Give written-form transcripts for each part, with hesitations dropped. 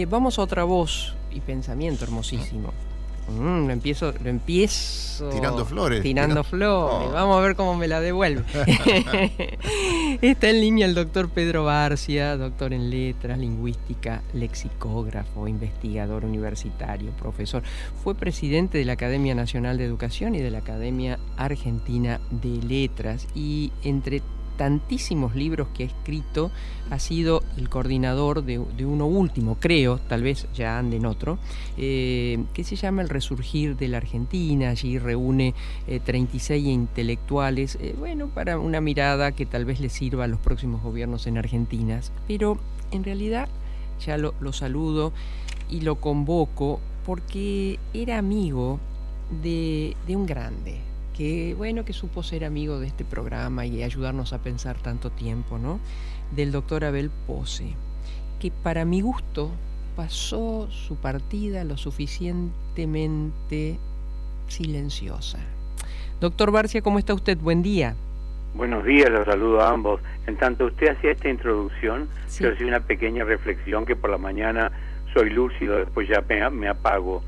Vamos a otra voz y pensamiento hermosísimo. Lo empiezo tirando flores. Oh. Vamos a ver cómo me la devuelve. Está en línea el doctor Pedro Barcia, doctor en letras, lingüística, lexicógrafo, investigador universitario, profesor. Fue presidente de la Academia Nacional de Educación y de la Academia Argentina de Letras, y entre tantísimos libros que ha escrito ha sido el coordinador de uno último, creo, tal vez ya ande en otro, que se llama El Resurgir de la Argentina. Allí reúne 36 intelectuales, para una mirada que tal vez le sirva a los próximos gobiernos en Argentina. Pero en realidad ya lo saludo y lo convoco porque era amigo de un grande, que supo ser amigo de este programa y ayudarnos a pensar tanto tiempo, ¿no? Del doctor Abel Posse, que para mi gusto pasó su partida lo suficientemente silenciosa. Doctor Barcia, ¿cómo está usted? Buen día. Buenos días, los saludo a ambos. En tanto usted hacía esta introducción, sí, yo hacía una pequeña reflexión que por la mañana soy lúcido, después ya me apago.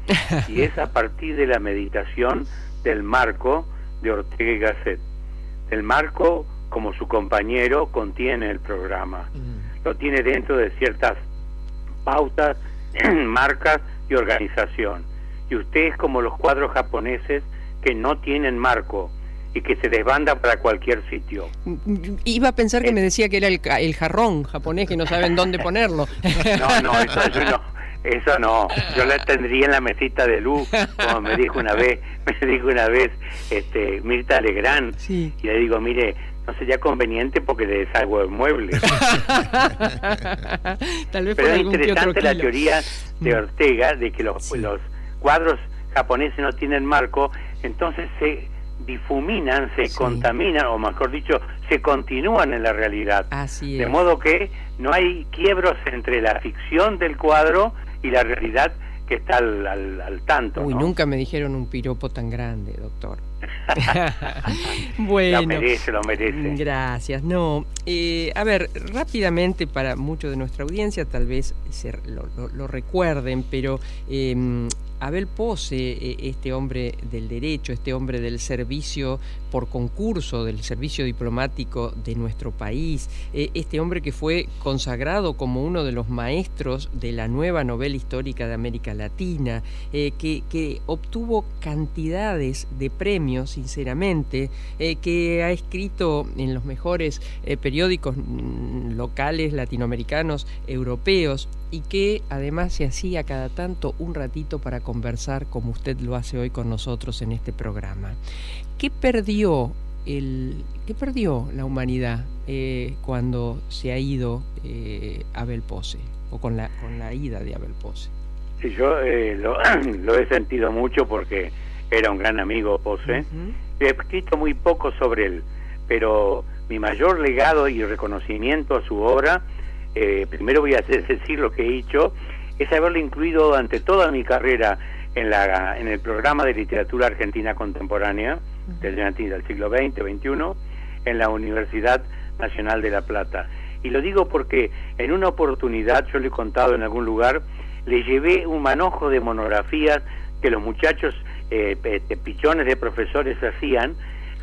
Y es a partir de la meditación del marco de Ortega y Gasset. El marco, como su compañero, contiene el programa. Lo tiene dentro de ciertas pautas, marcas y organización. Y usted es como los cuadros japoneses que no tienen marco y que se desbanda para cualquier sitio. Iba a pensar que me decía que era el jarrón japonés, que no saben dónde ponerlo. No, eso no. Yo la tendría en la mesita de luz, como me dijo una vez Mirta Legrand. Sí. Y le digo, mire, no sería conveniente porque le deshago el mueble. Tal vez. Pero es interesante la teoría de Ortega de que los cuadros japoneses no tienen marco, entonces se difuminan, se contaminan, o mejor dicho, se continúan en la realidad. Así es. De modo que no hay quiebros entre la ficción del cuadro y la realidad que está al tanto. Uy, ¿no? Nunca me dijeron un piropo tan grande, doctor. Bueno, lo merece. Gracias. No, a ver, rápidamente, para mucho de nuestra audiencia tal vez lo recuerden, pero Abel Posse, este hombre del derecho, este hombre del servicio por concurso, del servicio diplomático de nuestro país, este hombre que fue consagrado como uno de los maestros de la nueva novela histórica de América Latina, que obtuvo cantidades de premios, sinceramente, que ha escrito en los mejores periódicos locales, latinoamericanos, europeos, y que además se hacía cada tanto un ratito para conversar como usted lo hace hoy con nosotros en este programa. ¿Qué perdió la humanidad cuando se ha ido Abel Posse, o con la ida de Abel Posse? Sí, yo lo he sentido mucho porque era un gran amigo Posse. He escrito muy poco sobre él, pero mi mayor legado y reconocimiento a su obra, primero voy a decir lo que he hecho, es haberlo incluido durante toda mi carrera en el programa de literatura argentina contemporánea del siglo XX, XXI, en la Universidad Nacional de La Plata. Y lo digo porque en una oportunidad, yo lo he contado en algún lugar, le llevé un manojo de monografías que los muchachos pichones de profesores hacían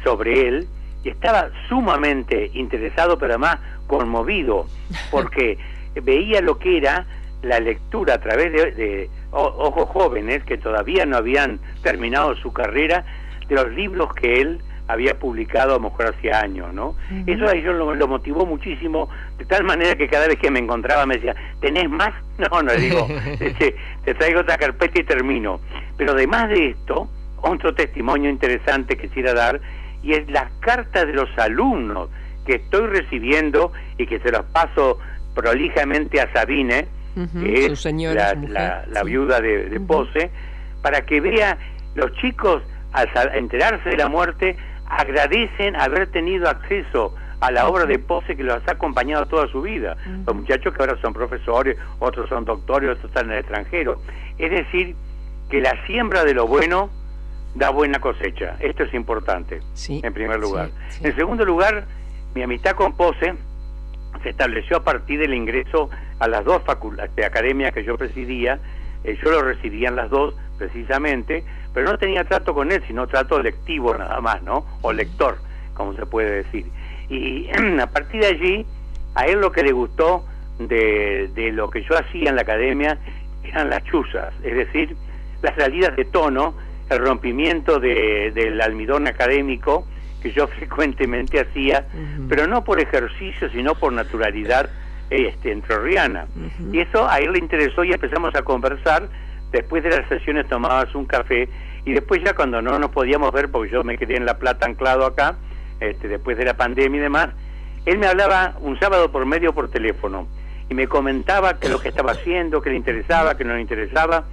sobre él, y estaba sumamente interesado, pero además conmovido, porque veía lo que era la lectura a través de ojos jóvenes que todavía no habían terminado su carrera, de los libros que él había publicado a lo mejor hacía años, ¿no? Eso a ellos lo motivó muchísimo, de tal manera que cada vez que me encontraba me decía, ¿tenés más? No, digo, te traigo otra carpeta y termino. Pero además de esto, otro testimonio interesante que quisiera dar, y es las cartas de los alumnos que estoy recibiendo y que se los paso prolijamente a Sabine, que es la viuda de Posse, para que vea, los chicos al enterarse de la muerte agradecen haber tenido acceso a la obra de Posse que los ha acompañado toda su vida. Los muchachos que ahora son profesores, otros son doctores, otros están en el extranjero. Es decir, que la siembra de lo bueno da buena cosecha. Esto es importante, en primer lugar. En segundo lugar, mi amistad con Posse se estableció a partir del ingreso a las dos academias que yo presidía. Yo lo residía en las dos, precisamente, pero no tenía trato con él, sino trato lectivo nada más, ¿no? O lector, como se puede decir. Y a partir de allí, a él lo que le gustó de lo que yo hacía en la academia eran las chuzas, es decir, las salidas de tono, el rompimiento del almidón académico que yo frecuentemente hacía, pero no por ejercicio, sino por naturalidad entrerriana. Y eso a él le interesó y empezamos a conversar. Después de las sesiones tomábamos un café y después ya cuando no nos podíamos ver, porque yo me quedé en La Plata anclado acá, después de la pandemia y demás, él me hablaba un sábado por medio por teléfono y me comentaba que lo que estaba haciendo, que le interesaba, que no le interesaba,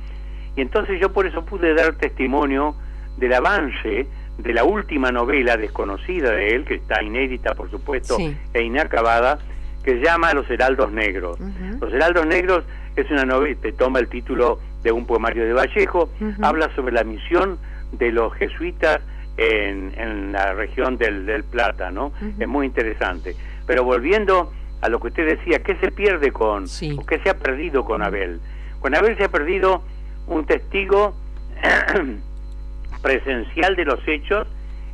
y entonces yo por eso pude dar testimonio del avance de la última novela desconocida de él, que está inédita por supuesto, sí, e inacabada, que se llama Los Heraldos Negros. Los Heraldos Negros es una novela, toma el título de un poemario de Vallejo, habla sobre la misión de los jesuitas en la región del Plata, ¿no? Es muy interesante. Pero volviendo a lo que usted decía, ¿qué se pierde con, sí, o qué se ha perdido con Abel? Con Abel se ha perdido un testigo presencial de los hechos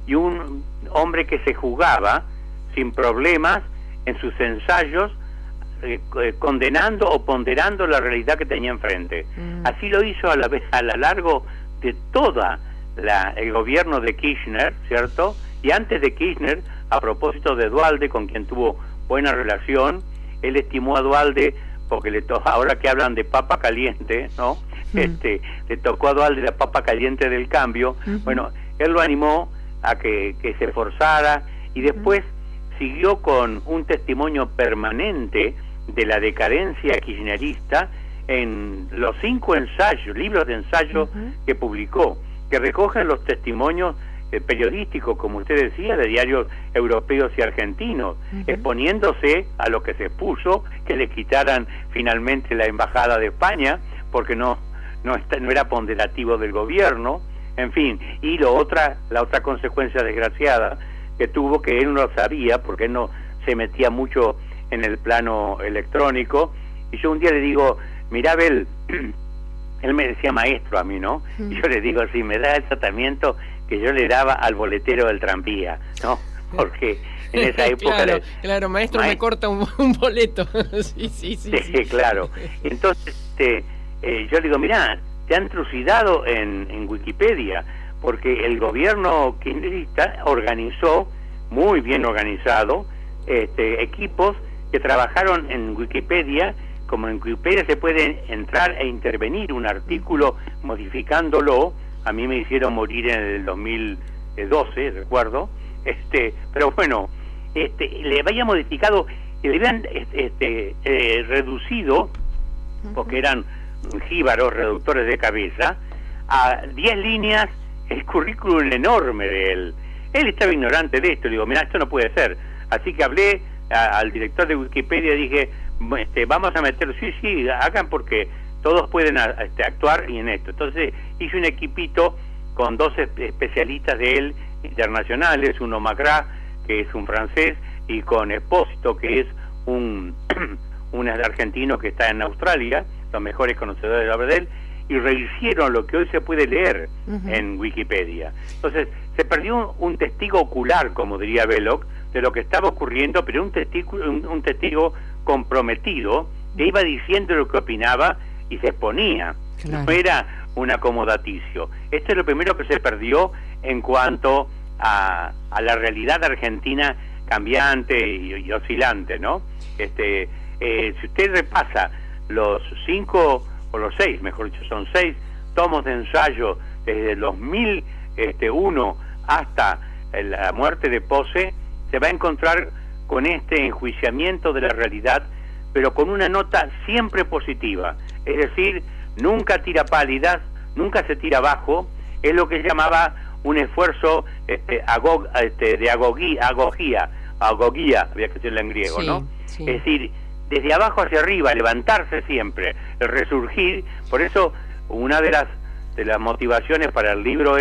y un hombre que se jugaba sin problemas en sus ensayos, condenando o ponderando la realidad que tenía enfrente. Así lo hizo a lo largo de toda el gobierno de Kirchner, ¿cierto? Y antes de Kirchner, a propósito de Duhalde, con quien tuvo buena relación, él estimó a Duhalde, porque ahora que hablan de papa caliente, ¿no? Le tocó a Duhalde la papa caliente del cambio. Bueno, él lo animó a que se esforzara y después siguió con un testimonio permanente de la decadencia kirchnerista en los 5 libros de ensayo que publicó, que recogen los testimonios periodísticos, como usted decía, de diarios europeos y argentinos, exponiéndose a lo que se expuso, que le quitaran finalmente la embajada de España, porque no era ponderativo del gobierno, en fin. Y la otra consecuencia desgraciada que tuvo, que él no lo sabía, porque él no se metía mucho en el plano electrónico, y yo un día le digo, mirá Abel, él me decía maestro a mí, ¿no? Y yo le digo, sí, me da el tratamiento que yo le daba al boletero del tranvía, ¿no? Porque en esa época... claro, maestro, me corta un boleto. sí, claro. Entonces, yo le digo, mirá, te han trucidado en Wikipedia, porque el gobierno kirchnerista organizó, muy bien organizado, equipos que trabajaron en Wikipedia. Como en Wikipedia se puede entrar e intervenir un artículo modificándolo, a mí me hicieron morir en el 2012, recuerdo, pero bueno, le había modificado, le habían reducido, porque eran jíbaros, reductores de cabeza, a 10 líneas el currículum enorme de él. Él estaba ignorante de esto, le digo, mira, esto no puede ser. Así que hablé al director de Wikipedia y dije, vamos a meterlo, sí, hagan, porque todos pueden actuar y en esto. Entonces hice un equipito con 2 especialistas de él internacionales, uno Macra, que es un francés, y con Espósito, que es un argentino que está en Australia, los mejores conocedores de la verdad, y rehicieron lo que hoy se puede leer en Wikipedia. Entonces se perdió un testigo ocular, como diría Belloc, de lo que estaba ocurriendo, pero un testigo comprometido, que iba diciendo lo que opinaba y se exponía. Claro. No era un acomodaticio. Esto es lo primero que se perdió en cuanto a la realidad argentina cambiante y oscilante, ¿no? Si usted repasa los 5 o los 6, mejor dicho, son 6 tomos de ensayo desde el 2001 hasta la muerte de Pose, se va a encontrar con este enjuiciamiento de la realidad, pero con una nota siempre positiva, es decir, nunca tira pálidas, nunca se tira abajo, es lo que llamaba un esfuerzo de agogía, había que decirlo en griego, sí, ¿no? Sí. Es decir, desde abajo hacia arriba, levantarse siempre, el resurgir. Por eso una de las motivaciones para el libro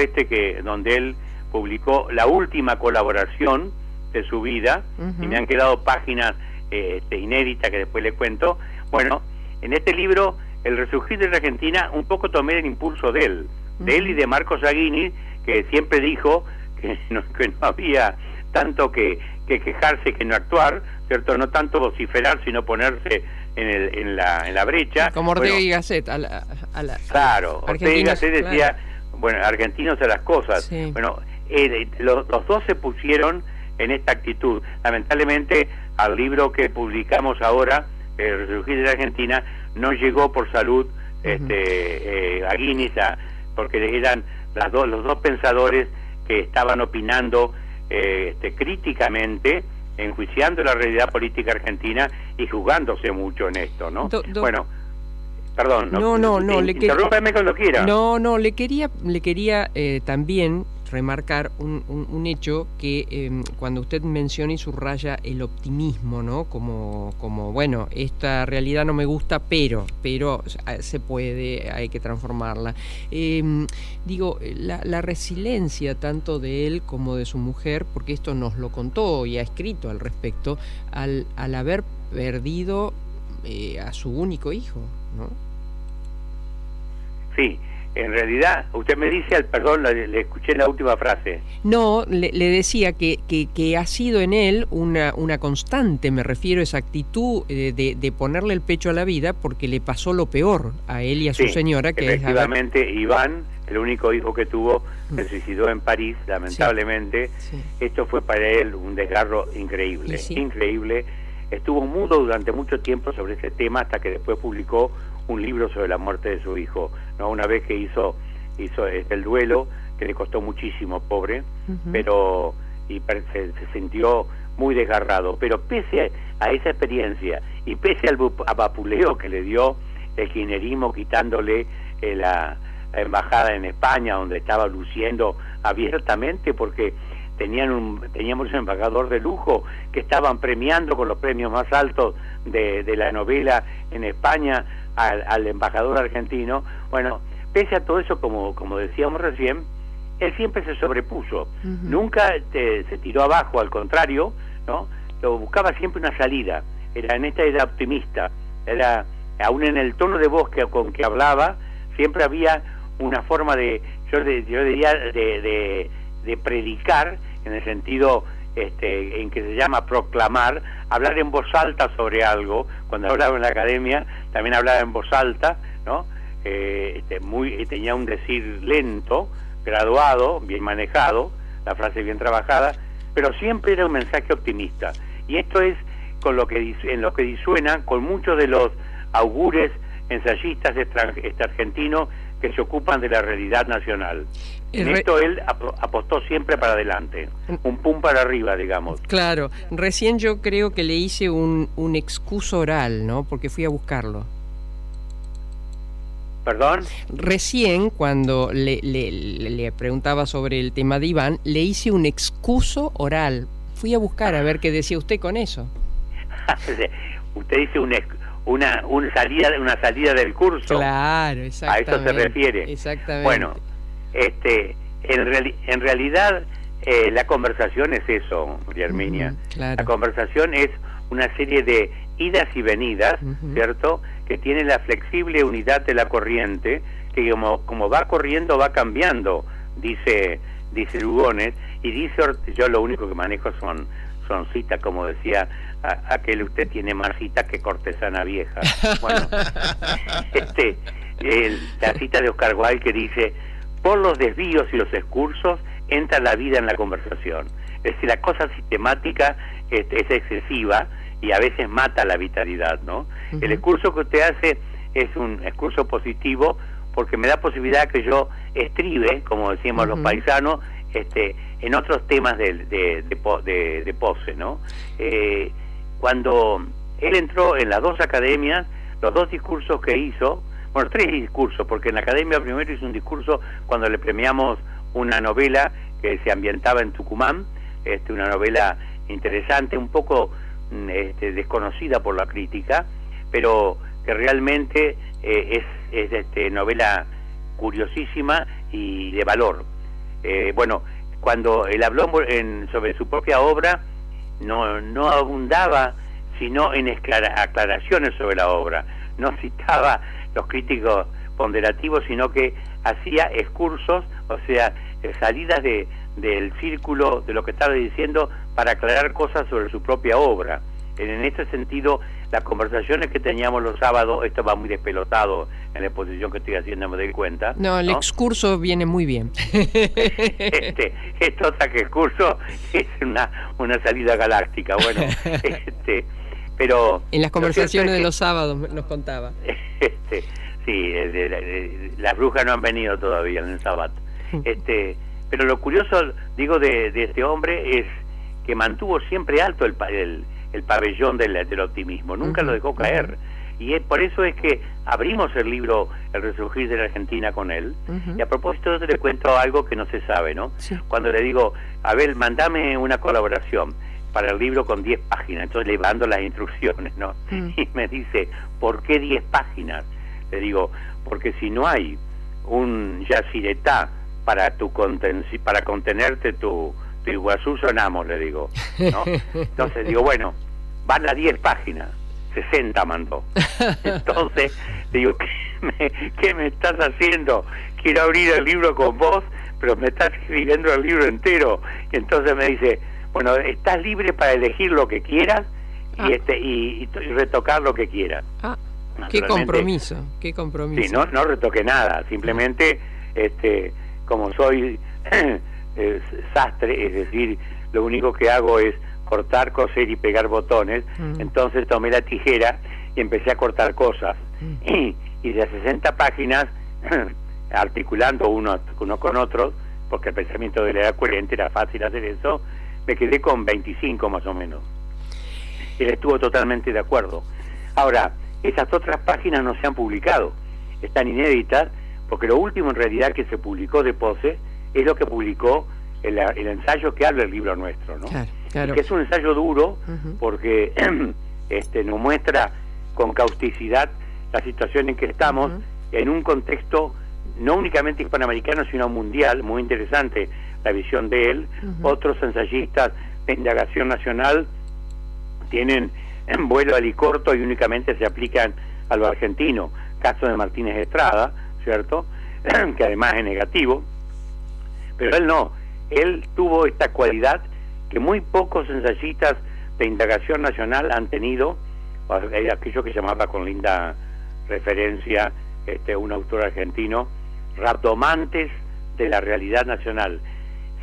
donde él publicó la última colaboración de su vida, y me han quedado páginas inédita que después le cuento. Bueno, en este libro, El resurgir de la Argentina, un poco tomé el impulso de él y de Marcos Aguinis, que siempre dijo que no había tanto que quejarse que no actuar, ¿cierto? No tanto vociferar, sino ponerse en la brecha. Como Ortega y Gasset. Claro, Ortega y Gasset decía, bueno, argentinos a las cosas. Sí. Bueno, los dos se pusieron en esta actitud. Lamentablemente, al libro que publicamos ahora, El resurgir de la Argentina, no llegó por salud Aguinis, porque eran los dos pensadores que estaban opinando críticamente, enjuiciando la realidad política argentina y jugándose mucho en esto, ¿no? Bueno, perdón, interrúmpame cuando quiera. No, le quería también remarcar un hecho que cuando usted menciona y subraya el optimismo, ¿no? Como bueno, esta realidad no me gusta, pero se puede, hay que transformarla. Digo, la resiliencia tanto de él como de su mujer, porque esto nos lo contó y ha escrito al respecto, al haber perdido a su único hijo, ¿no? Sí. En realidad, usted me dice, perdón, le escuché la última frase. No, le decía que ha sido en él una constante, me refiero a esa actitud de ponerle el pecho a la vida porque le pasó lo peor a él y a su señora. Que efectivamente, Iván, el único hijo que tuvo, se suicidó en París, lamentablemente. Sí. Esto fue para él un desgarro increíble, increíble. Estuvo mudo durante mucho tiempo sobre ese tema hasta que después publicó un libro sobre la muerte de su hijo, ¿no? Una vez que hizo el duelo, que le costó muchísimo, pobre, pero se sintió muy desgarrado. Pero pese a esa experiencia y pese al vapuleo que le dio el kirchnerismo quitándole la embajada en España, donde estaba luciendo abiertamente, porque teníamos un embajador de lujo que estaban premiando con los premios más altos de la novela en España al embajador argentino. Bueno, pese a todo eso, como decíamos recién, él siempre se sobrepuso, nunca se tiró abajo, al contrario, ¿no? Lo buscaba siempre una salida, era optimista, aún en el tono de voz con que hablaba, siempre había una forma yo diría de predicar, en el sentido en que se llama proclamar, hablar en voz alta sobre algo. Cuando hablaba en la academia también hablaba en voz alta, ¿no? Tenía un decir lento, graduado, bien manejado, la frase bien trabajada, pero siempre era un mensaje optimista. Y esto es en lo que disuena con muchos de los augures ensayistas argentinos que se ocupan de la realidad nacional. En esto él apostó siempre para adelante, un pum para arriba, digamos. Claro, recién yo creo que le hice un excuso oral, ¿no? Porque fui a buscarlo. ¿Perdón? Recién, cuando le preguntaba sobre el tema de Iván, le hice un excuso oral. Fui a buscar a ver qué decía usted con eso. Usted dice una salida del curso. Claro, exactamente. A eso se refiere. Exactamente. Bueno, en realidad la conversación es eso, María Herminia. Claro. La conversación es una serie de idas y venidas, ¿cierto? Que tiene la flexible unidad de la corriente, que como va corriendo va cambiando, dice Lugones, y dice yo lo único que manejo son citas, como decía aquel, usted tiene más citas que cortesana vieja. Bueno, la cita de Oscar Wilde que dice: por los desvíos y los excursos entra la vida en la conversación. Es decir, la cosa sistemática es excesiva y a veces mata la vitalidad, ¿no? El excurso que usted hace es un excurso positivo porque me da posibilidad que yo estribe, como decíamos los paisanos, en otros temas de pose, ¿no? Cuando él entró en las dos academias, los dos discursos que hizo, bueno, tres discursos, porque en la academia primero hizo un discurso cuando le premiamos una novela que se ambientaba en Tucumán, una novela interesante, un poco desconocida por la crítica, pero que realmente es novela curiosísima y de valor. Bueno, cuando él habló sobre su propia obra, no abundaba sino en aclaraciones sobre la obra. No citaba los críticos ponderativos, sino que hacía excursos, o sea, salidas del círculo de lo que estaba diciendo para aclarar cosas sobre su propia obra. En ese sentido, las conversaciones que teníamos los sábados, esto va muy despelotado en la exposición que estoy haciendo, me doy cuenta. No, el excurso viene muy bien. Esto que excurso es una salida galáctica, bueno, pero... En las conversaciones de los sábados nos contaba. Sí, las brujas no han venido todavía en el sábado. Pero lo curioso, digo, de este hombre es que mantuvo siempre alto el pabellón del optimismo, nunca lo dejó caer. Y por eso es que abrimos el libro El Resurgir de la Argentina con él. Y a propósito de eso le cuento algo que no se sabe, ¿no? Sí. Cuando le digo, Abel, mandame una colaboración para el libro con 10 páginas, entonces le mando las instrucciones, ¿no? Y me dice, ¿por qué 10 páginas? Le digo, porque si no hay un yaciretá para contenerte tu Iguazú sonamos, le digo, ¿no? Entonces digo, bueno, van a 10 páginas, 60 mandó. Entonces digo, ¿qué me estás haciendo? Quiero abrir el libro con vos, pero me estás escribiendo el libro entero. Y entonces me dice, bueno, estás libre para elegir lo que quieras y retocar lo que quieras. Qué compromiso, qué compromiso. Sí, no retoqué nada, simplemente como soy sastre, es decir, lo único que hago es cortar, coser y pegar botones. Entonces tomé la tijera y empecé a cortar cosas. Y de 60 páginas, articulando uno con otros, porque el pensamiento de él era coherente, era fácil hacer eso, me quedé con 25 más o menos. Él estuvo totalmente de acuerdo. Ahora, esas otras páginas no se han publicado, están inéditas, porque lo último en realidad que se publicó de Posse es lo que publicó el ensayo que habla el libro nuestro, ¿no? Claro. Que es un ensayo duro, porque nos muestra con causticidad la situación en que estamos, en un contexto no únicamente hispanoamericano, sino mundial, muy interesante la visión de él. Otros ensayistas de indagación nacional tienen en vuelo alicorto y únicamente se aplican a lo argentino. Caso de Martínez Estrada, ¿cierto? Que además es negativo. Pero él no. Él tuvo esta cualidad que muy pocos ensayistas de indagación nacional han tenido, aquello que llamaba con linda referencia un autor argentino, rabdomantes de la realidad nacional.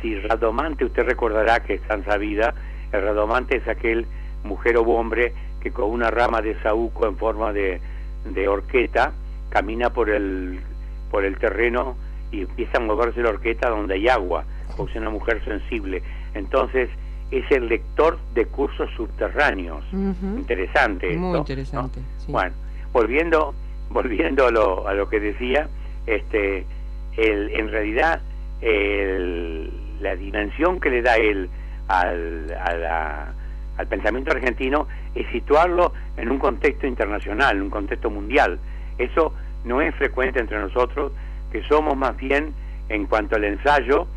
Si rabdomante, usted recordará que es tan sabida, el rabdomante es aquel mujer o hombre que con una rama de saúco en forma de horqueta camina por el terreno y empieza a moverse la horqueta donde hay agua, porque es una mujer sensible. Entonces es el lector de cursos subterráneos. Interesante. Muy esto, interesante. ¿no? Sí. Bueno, volviendo a lo que decía, en realidad la dimensión que le da él al pensamiento argentino es situarlo en un contexto internacional, en un contexto mundial. Eso no es frecuente entre nosotros, que somos más bien, en cuanto al ensayo,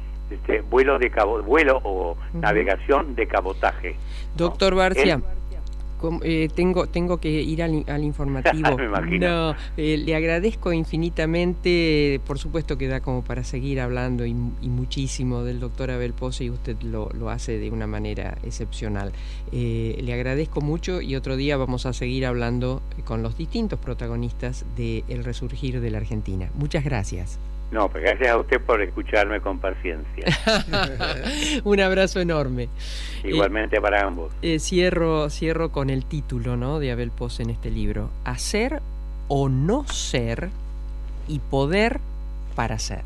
vuelo o navegación de cabotaje. Doctor Barcia, tengo que ir al informativo. Me imagino. No, le agradezco infinitamente, por supuesto que da como para seguir hablando y muchísimo del doctor Abel Posse, y usted lo hace de una manera excepcional. Le agradezco mucho y otro día vamos a seguir hablando con los distintos protagonistas de El Resurgir de la Argentina. Muchas gracias. No, pues gracias a usted por escucharme con paciencia. Un abrazo enorme. Igualmente para ambos. Cierro con el título, ¿no?, de Abel Posse en este libro: Hacer o no ser y poder para ser.